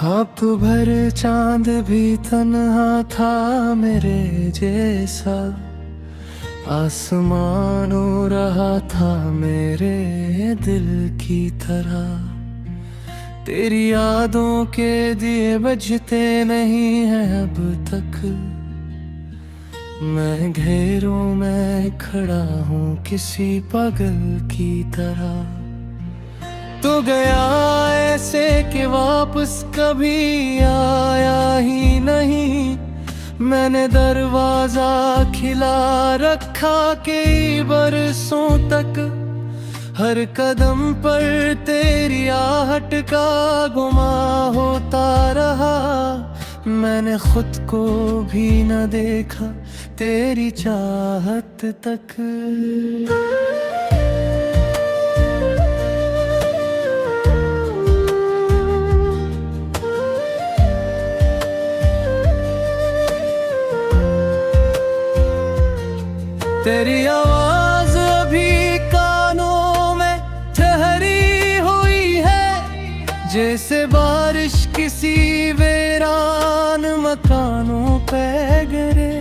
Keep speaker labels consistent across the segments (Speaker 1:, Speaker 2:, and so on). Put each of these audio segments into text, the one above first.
Speaker 1: रात भर चांद भी तन्हा था मेरे जैसा, आसमान हो रहा था मेरे दिल की तरह। तेरी यादों के दिए बजते नहीं हैं अब तक, मैं घेरों में खड़ा हूँ किसी पागल की तरह। तो गया ऐसे कि वापस कभी आया ही नहीं, मैंने दरवाजा खिला रखा कई बरसों तक। हर कदम पर तेरी आहट का गुमा होता रहा, मैंने खुद को भी न देखा तेरी चाहत तक। तेरी आवाज अभी कानों में ठहरी हुई है, जैसे बारिश किसी वीरान मकानों पे गिरे।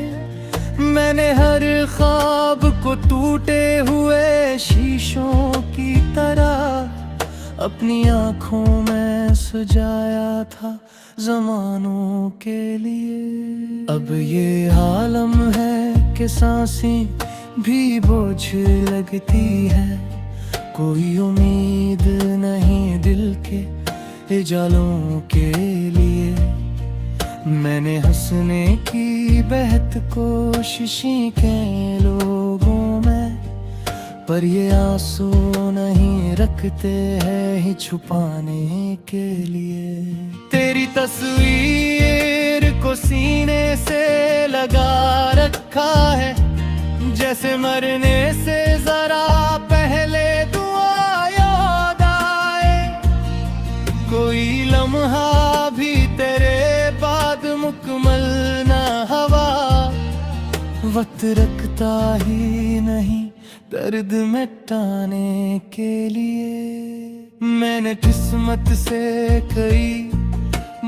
Speaker 1: मैंने हर ख्वाब को टूटे हुए शीशों की तरह अपनी आँखों में सजाया था ज़मानों के लिए। अब ये आलम है कि सांसें भी बोझ लगती है, कोई उम्मीद नहीं दिल के उजालों के लिए। मैंने हंसने की बेहद कोशिशें की लोगों में, पर ये आंसू नहीं रखते हैं ही छुपाने के लिए। तेरी तस्वीर को सीने से लगा रखा है, जैसे मरने से जरा पहले दुआ याद आए। कोई लम्हा भी तेरे बाद मुकम्मल ना हवा, वक्त रखता ही नहीं दर्द मिटाने के लिए। मैंने किस्मत से कई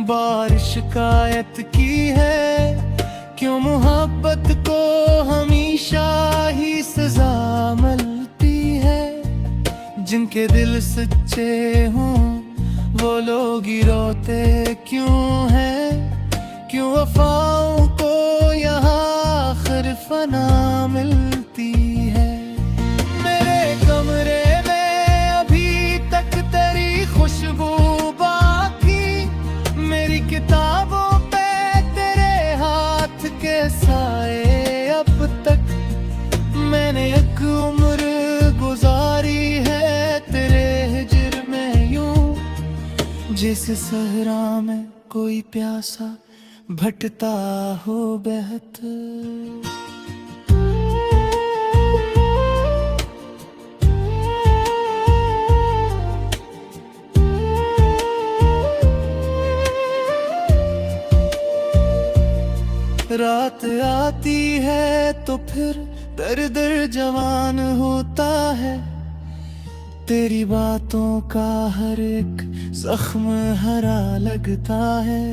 Speaker 1: बार शिकायत की है, क्यों मोहब्बत को हमेशा ही सजा मिलती है। जिनके दिल सच्चे हों वो लोग ही रोते क्यों हैं, क्यों वफाओं को यहाँ आखिर फना मिलती है। मेरे कमरे में अभी तक तेरी खुशबू बाकी, मेरी किताबों के साए अब तक। मैंने एक उम्र गुजारी है तेरे हिज्र में यूं, जैसे सहरा में कोई प्यासा भटता हो बेहद। रात आती है तो फिर दर्द जवान होता है, तेरी बातों का हर एक जख्म हरा लगता है।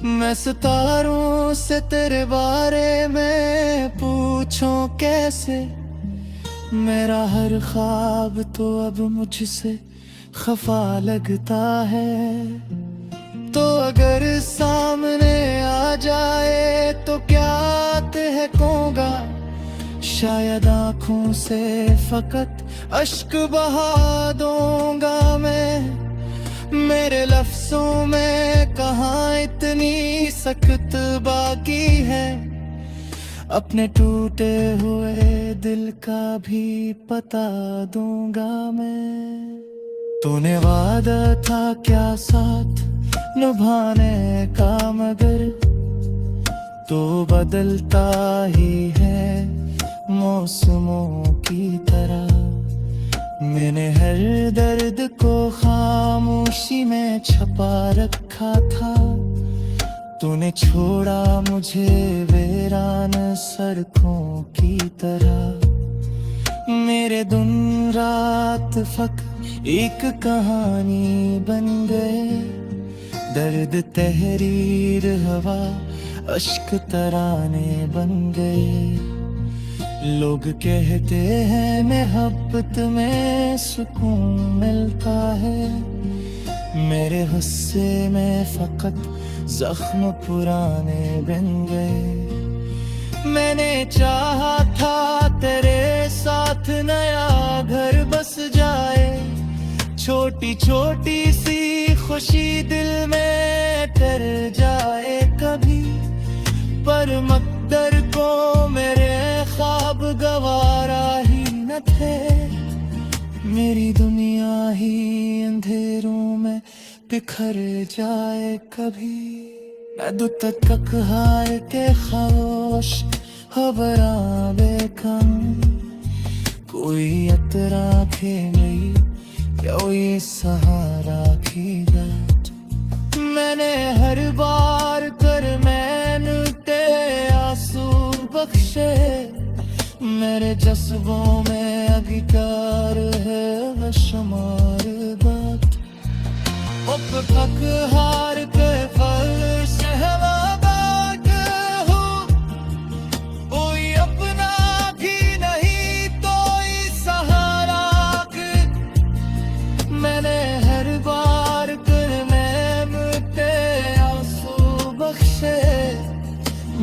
Speaker 1: मैं सितारों से तेरे बारे में पूछूं कैसे, मेरा हर ख्वाब तो अब मुझसे खफा लगता है। तो अगर सामने आ जाए तो क्या कहूँगा, शायद आँखों से फकत अश्क बहा दूंगा मैं। मेरे लफ्जों में कहाँ इतनी सख्त बाकी है, अपने टूटे हुए दिल का भी पता दूंगा मैं। तूने वादा था क्या साथ निभाने का, मगर तो बदलता ही है मौसमों की तरह। मैंने हर दर्द को खामोशी में छपा रखा था, तूने छोड़ा मुझे वीरान सड़कों की तरह। मेरे दिन रात फक एक कहानी बन गए, दर्द तहरीर हवा अश्क तराने बन गए। लोग कहते हैं मोहब्बत में सुकून मिलता है, मेरे गुस्से में फकत जख्म पुराने बन गए। मैंने चाहा था तेरे साथ नया घर बस जाए, छोटी छोटी सी खुशी दिल में तर जाए कभी, पर मकदर को मेरे ख्वाब गवारा ही न थे। मेरी दुनिया ही अंधेरों में बिखर जाए कभी। मैं दुतक हार के खामोश खबरा बेकम, कोई अतरा खे गई कोई सहारा खीगा। मैंने हर बार कर मैंने ते आंसू बख्शे, मेरे जज्बों में अगिकार है बेशुमार बात। थक हार के फर्श सहवाबाद हूँ, कोई अपना भी नहीं तो इस सहारा के। मैंने हर बार कर मैं आंसू बख्शे,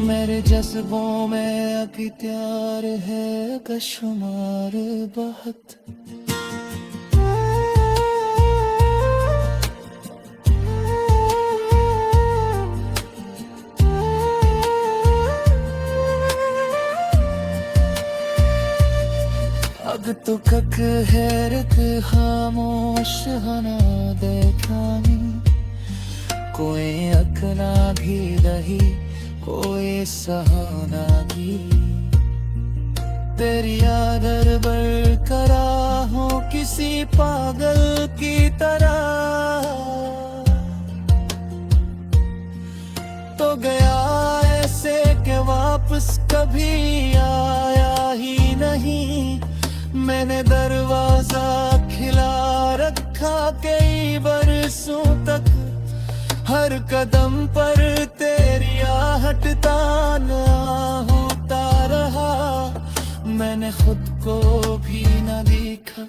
Speaker 1: मेरे जज्बों में अगितार है बेशुमार बहुत। अब तो कक हैरत खामोश हना देखानी, कोई अकना भी रही कोई सहाना की। तेरी आदर बरकरार हो किसी पागल की तरह, तो गया ऐसे के वापस कभी आया ही नहीं। मैंने दरवाजा खिला रखा कई बरसों तक, हर कदम पर तेरी आहट ताना होता रहा। मैंने खुद को भी न देखा।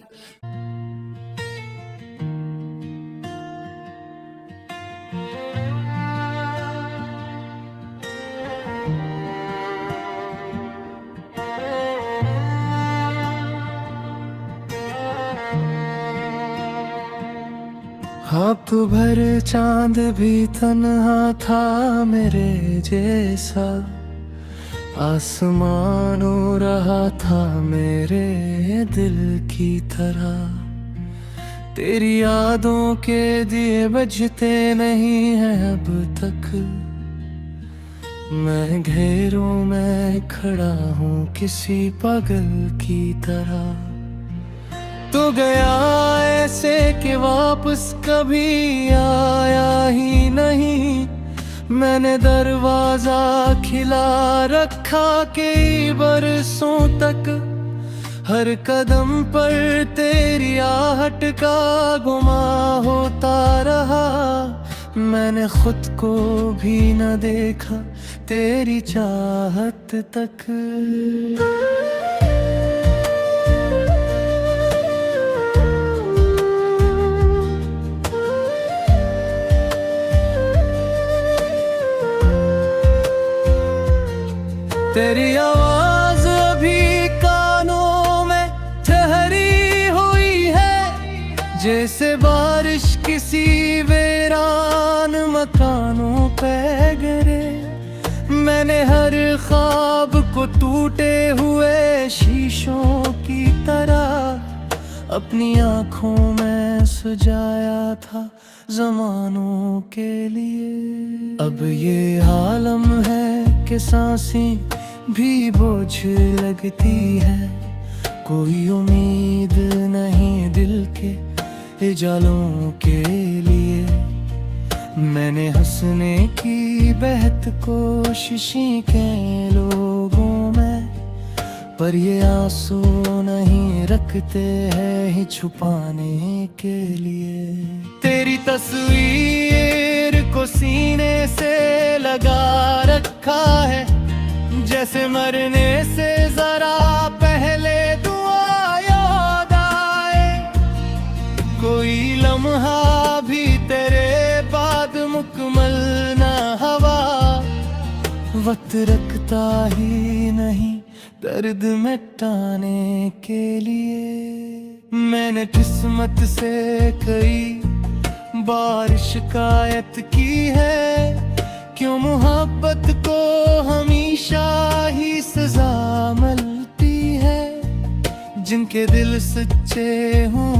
Speaker 1: हाथ भर चांद भी तन्हा था मेरे जैसा, आसमान हो रहा था मेरे दिल की तरह। तेरी यादों के दिए बजते नहीं हैं अब तक, मैं घेरों में खड़ा हूँ किसी पागल की तरह। तो गया ऐसे कि वापस कभी आया ही नहीं। मैंने दरवाजा खिला रखा कई बरसों तक, हर कदम पर तेरी आहट का गुमा होता रहा। मैंने खुद को भी न देखा तेरी चाहत तक। तेरी आवाज अभी कानों में ठहरी हुई है, जैसे बारिश किसी वीरान मकानों पे गिरे। मैंने हर ख्वाब को टूटे हुए शीशों की तरह अपनी आँखों में सजाया था ज़मानों के लिए। अब ये आलम है कि सांसें भी बोझ लगती है, कोई उम्मीद नहीं दिल के जालों के लिए। मैंने हंसने की बेहद कोशिशें के लोगों में, पर ये आंसू नहीं रखते हैं ही छुपाने के लिए। तेरी तस्वीर को को सीने से लगा रखा है, जैसे मरने से जरा पहले दुआ याद आए। कोई लम्हा भी तेरे बाद मुकम्मल ना हवा, वक्त रखता ही नहीं दर्द मिटाने के लिए। मैंने किस्मत से कई बार शिकायत की है, क्यों मोहब्बत को हमेशा ही सजा मिलती है। जिनके दिल सच्चे हों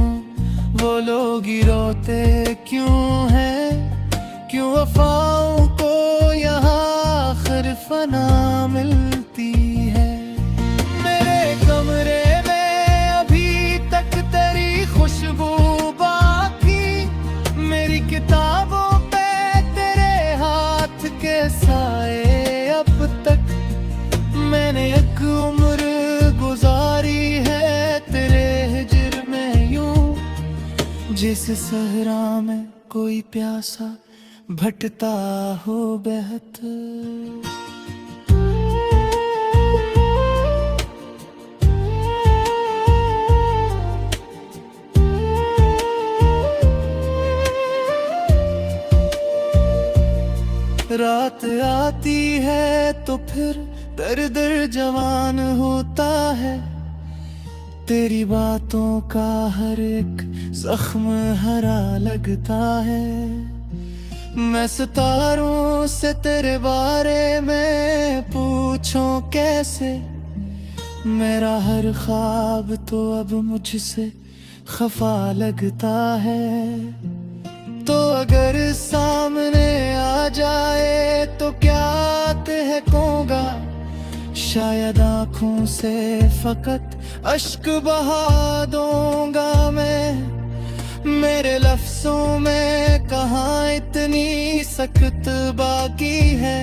Speaker 1: वो लोग ही रोते क्यों हैं, क्यों वफाओं को यहाँ आखिर फना मिलती है। मेरे कमरे में अभी तक तेरी खुशबू बाकी, मेरी किताबों पे तेरे हाथ के साए अब तक। मैंने एक उम्र गुजारी है तेरे हिज्र में यूं, जिस सहरा में कोई प्यासा भटता हो बहत। रात आती है तो फिर दर्द जवान होता है, तेरी बातों का हर एक जख्म हरा लगता है। मैं सितारों से तेरे बारे में पूछूं कैसे, मेरा हर ख्वाब तो अब मुझसे खफा लगता है। तो अगर सामने आ जाए तो क्या कहूँगा, शायद आँखों से फकत अश्क बहा दूंगा मैं। मेरे लफ्जों में कहाँ इतनी सख्त बाकी है,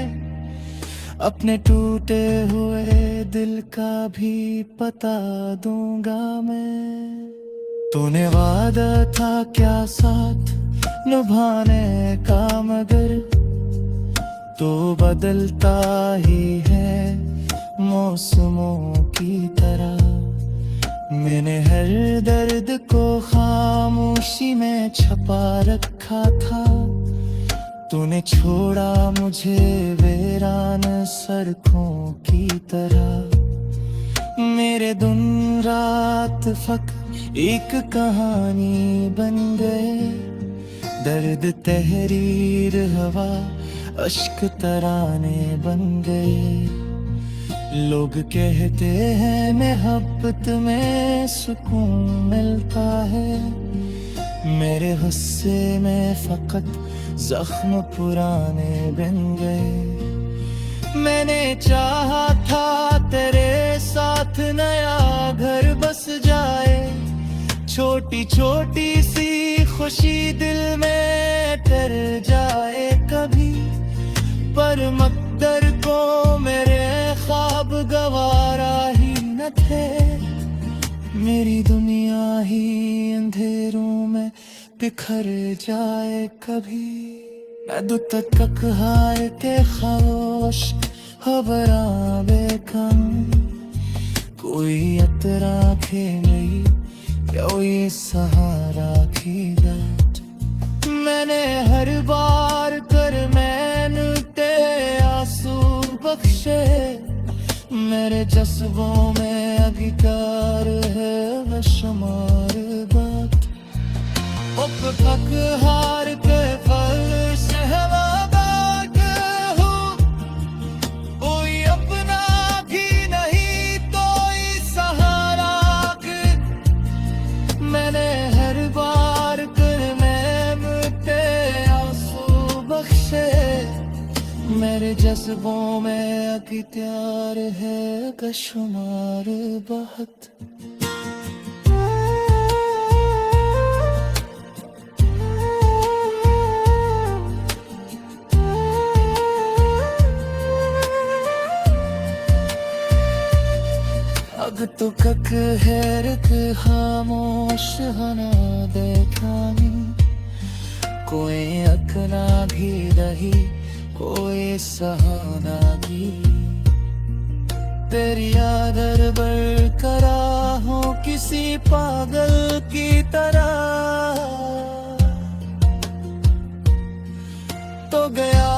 Speaker 1: अपने टूटे हुए दिल का भी पता दूंगा मैं। तूने वादा था क्या साथ निभाने का, मगर तो बदलता ही है मौसमों की तरह। मैंने हर दर्द को खामोशी में छपा रखा था, तूने छोड़ा मुझे वीरान सड़कों की तरह। मेरे दिन रात फक एक कहानी बन गए, दर्द तहरीर हवा अश्क तराने बन गए। लोग कहते हैं मोहब्बत में सुकून मिलता है, मेरे गुस्से में फकत जख्म पुराने बन गए। मैंने चाहा था तेरे साथ नया घर बस जाए, छोटी छोटी सी खुशी दिल में ठहर जाए कभी। पर मकदर को मेरे ख्वाब गवारा ही न थे, मेरी दुनिया ही अंधेरों में बिखर जाए कभी। मैं दुतक हार के खामोश खबरा बेकम, कोई अतरा खेली कोई सहारा खीदा। मैंने हर बार कर मैंने तेरे आंसू बख्शे, मेरे जज्बों में अधिकार है बेशुमार बात। उप थक हार के फल सहवाबाद हूँ, कोई अपना भी नहीं कोई सहारा। मैंने हर बार कर मैं तेरे आंसू बख्शे, मेरे जज्बों में अख्तियार है बेशुमार बहुत। अब तो कक हैरत खामोश हना देखानी, कोई अकना भी रही कोई सहाना भी। तेरी आदर बरकरार हो किसी पागल की तरह। तो गया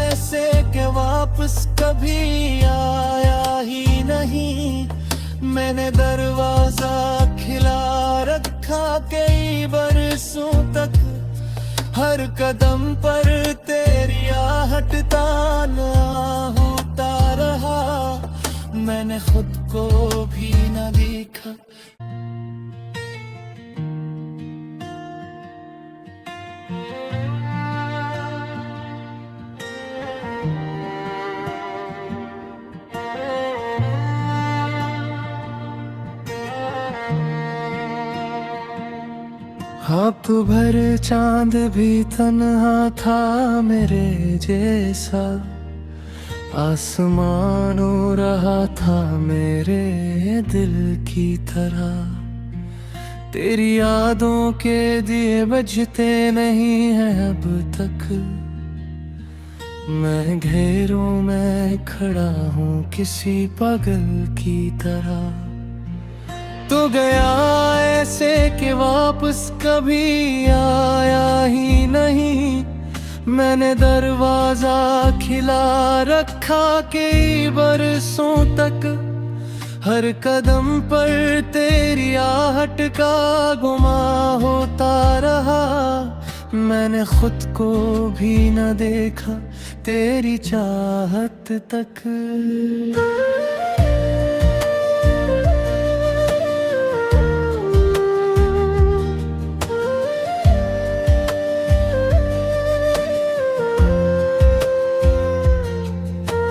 Speaker 1: ऐसे के वापस कभी आया ही नहीं। मैंने दरवाजा खिला रखा कई बरसों तक। हर कदम पर तेरी आहट ताना होता रहा। मैंने खुद को भी न देखा। हाथ भर चांद भी तन्हा था मेरे जैसा। आसमान हो रहा था मेरे दिल की तरह। तेरी यादों के दिए बजते नहीं हैं अब तक। मैं घेरों में खड़ा हूँ किसी पागल की तरह। तो गया ऐसे कि वापस कभी आया ही नहीं। मैंने दरवाजा खिला रखा कई बरसों तक। हर कदम पर तेरी आहट का गुमा होता रहा। मैंने खुद को भी न देखा तेरी चाहत तक।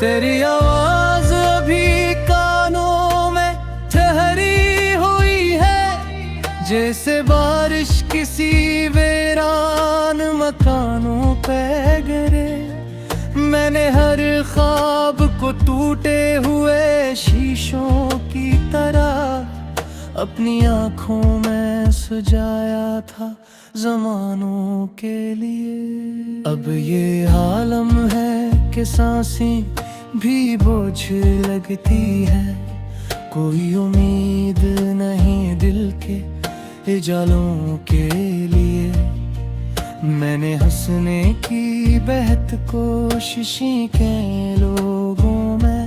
Speaker 1: तेरी आवाज अभी कानों में ठहरी हुई है। जैसे बारिश किसी वीरान मकानों पे गिरे। मैंने हर ख्वाब को टूटे हुए शीशों की तरह अपनी आँखों में सजाया था ज़मानों के लिए। अब ये आलम है कि सांसें भी बोझ लगती है। कोई उम्मीद नहीं दिल के उजालों के लिए। मैंने हंसने की बेहद कोशिशें की लोगों में।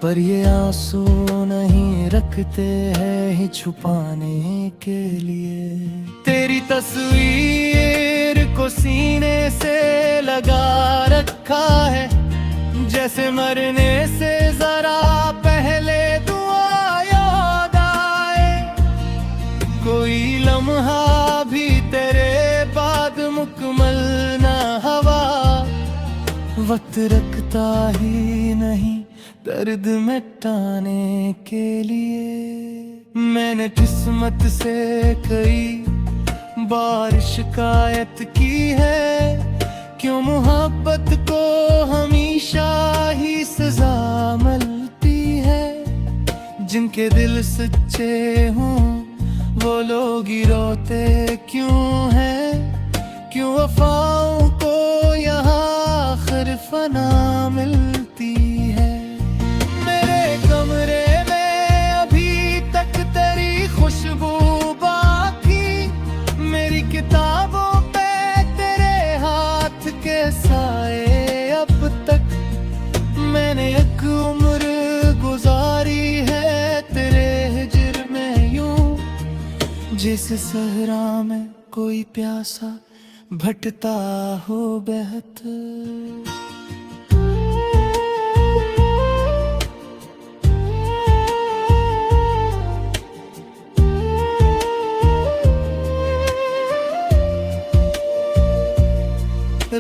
Speaker 1: पर ये आंसू नहीं रखते हैं ही छुपाने के लिए। तेरी तस्वीर को सीने से लगा रखा है। जैसे मरने से जरा पहले दुआ याद आए। कोई लम्हा भी तेरे बाद मुकम्मल ना हवा। वक्त रखता ही नहीं दर्द मिटाने के लिए। मैंने किस्मत से कई बार शिकायत की है। क्यों मोहब्बत को हमेशा ही सजा मिलती है। जिनके दिल सच्चे हों वो लोग ही रोते क्यों हैं। क्यों वफाओं को यहाँ आखिर फना मिलती है। मेरे कमरे में अभी तक तेरी खुशबू बाकी। मेरी किताबों के साए अब तक। मैंने एक उम्र गुजारी है तेरे हिजर में यूं। जिस सहरा में कोई प्यासा भटता हो बेहतर।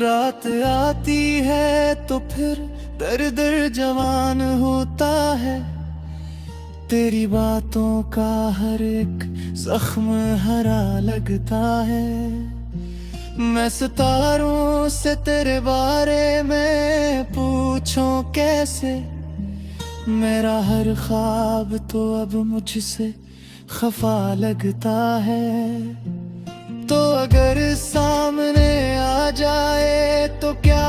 Speaker 1: रात आती है तो फिर दर्द जवान होता है। तेरी बातों का हर एक जख्म हरा लगता है। मैं सितारों से तेरे बारे में पूछूं कैसे। मेरा हर ख्वाब तो अब मुझसे खफा लगता है। तो अगर सामने आ जाए तो क्या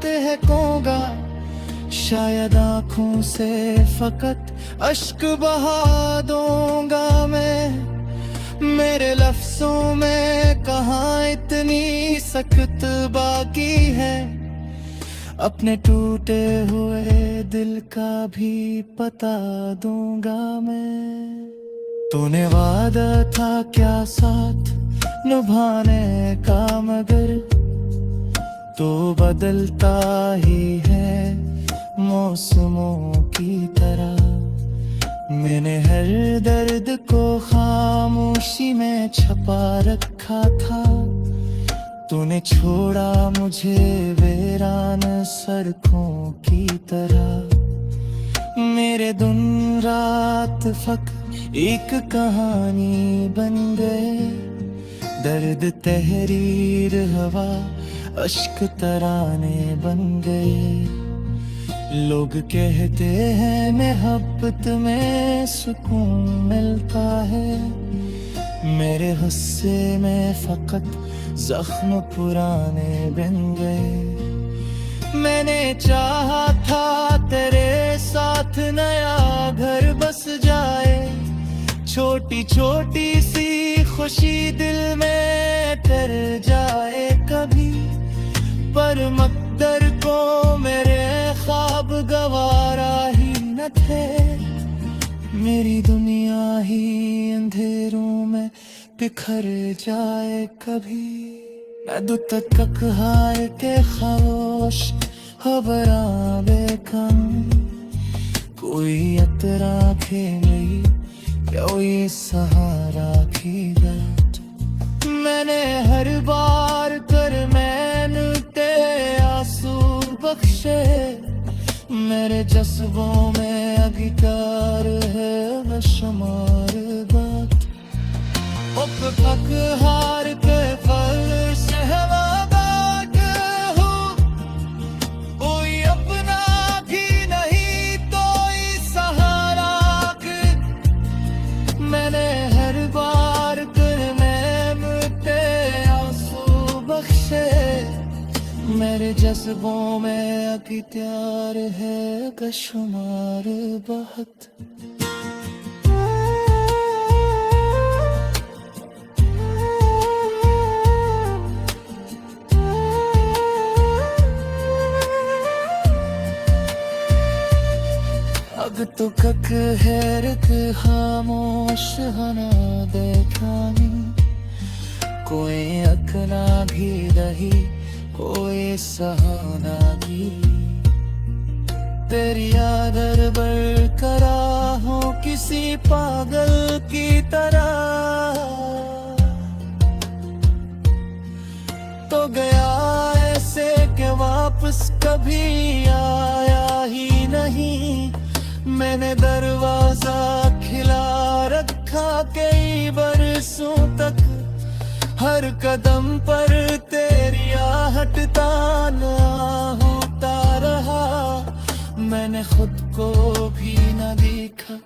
Speaker 1: कहूँगा, शायद आँखों से फकत अश्क बहा दूंगा मैं। मेरे लफ्जों में कहाँ इतनी सख्त बाकी है, अपने टूटे हुए दिल का भी पता दूंगा मैं। तूने वादा था क्या साथ निभाने का, मगर तो बदलता ही है मौसमों की तरह। मैंने हर दर्द को खामोशी में छुपा रखा था, तूने छोड़ा मुझे वीरान सड़कों की तरह। मेरे दिन रात फक एक कहानी बन गए, दर्द तहरीर हवा अश्क तराने बन गए। लोग कहते हैं मोहब्बत में सुकून मिलता है, मेरे गुस्से में फकत जख्म पुराने बन गए। मैंने चाहा था तेरे साथ नया घर बस जाए, छोटी छोटी सी खुशी दिल में तर जाए कभी, पर मकदर को मेरे ख्वाब गवारा ही न थे। मेरी दुनिया ही अंधेरों में बिखर जाए कभी। मैं दुत तक हार के खामोश खबरा बेकम, कोई अतरा खेली कोई सहारा की बात। मैंने हर बार कर मैंने ते आंसू बख्शे, मेरे जज्बों में अगिकार है बेशुमार बात। पक हार के फल सहवाबाद हूँ, कोई अपना भी नहीं तो सहारा। मैंने हर बार कर मैं आंसू बख्शे, मेरे जज्बों में अगितार है बेशुमार बहुत। अब तो कक हैरत खामोश हना देखानी, कोई अकना भी रही कोई सहाना भी। तेरी आदर बरकरार हो किसी पागल की तरह, तो गया ऐसे के वापस कभी आया ही नहीं। मैंने दरवाजा खिला रखा कई बरसों तक, हर कदम पर तेरी आहट ताना होता रहा। मैंने खुद को भी न देखा।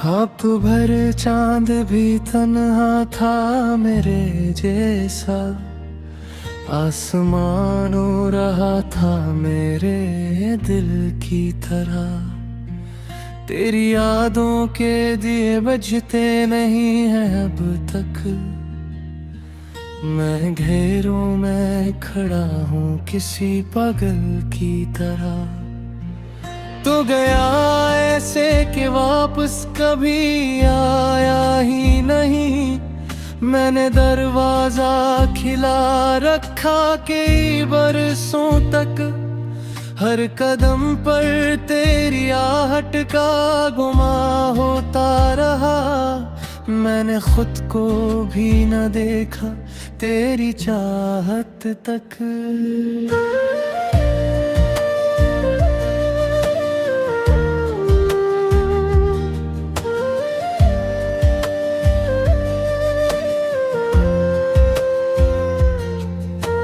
Speaker 1: आप भर चांद भी तन्हा था मेरे जैसा, आसमान हो रहा था मेरे दिल की तरह। तेरी यादों के दिए बजते नहीं हैं अब तक, मैं घेरों में खड़ा हूँ किसी पागल की तरह। तो गया ऐसे कि वापस कभी आया ही नहीं। मैंने दरवाजा खिला रखा कई बरसों तक, हर कदम पर तेरी आहट का गुमा होता रहा। मैंने खुद को भी न देखा तेरी चाहत तक।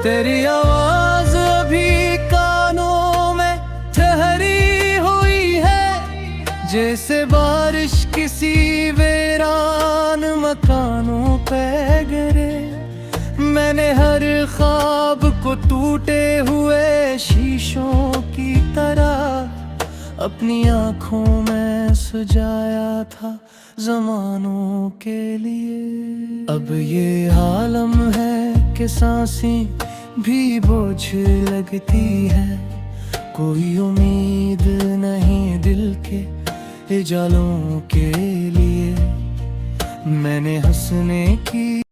Speaker 1: तेरी आवाज अभी कानों में ठहरी हुई है, जैसे बारिश किसी वीरान मकानों पे गिरे। मैंने हर ख्वाब को टूटे हुए शीशों की तरह अपनी आँखों में सजाया था ज़मानों के लिए। अब ये आलम है कि सांसें भी बोझ लगती है, कोई उम्मीद नहीं दिल के उजालों के लिए। मैंने हंसने की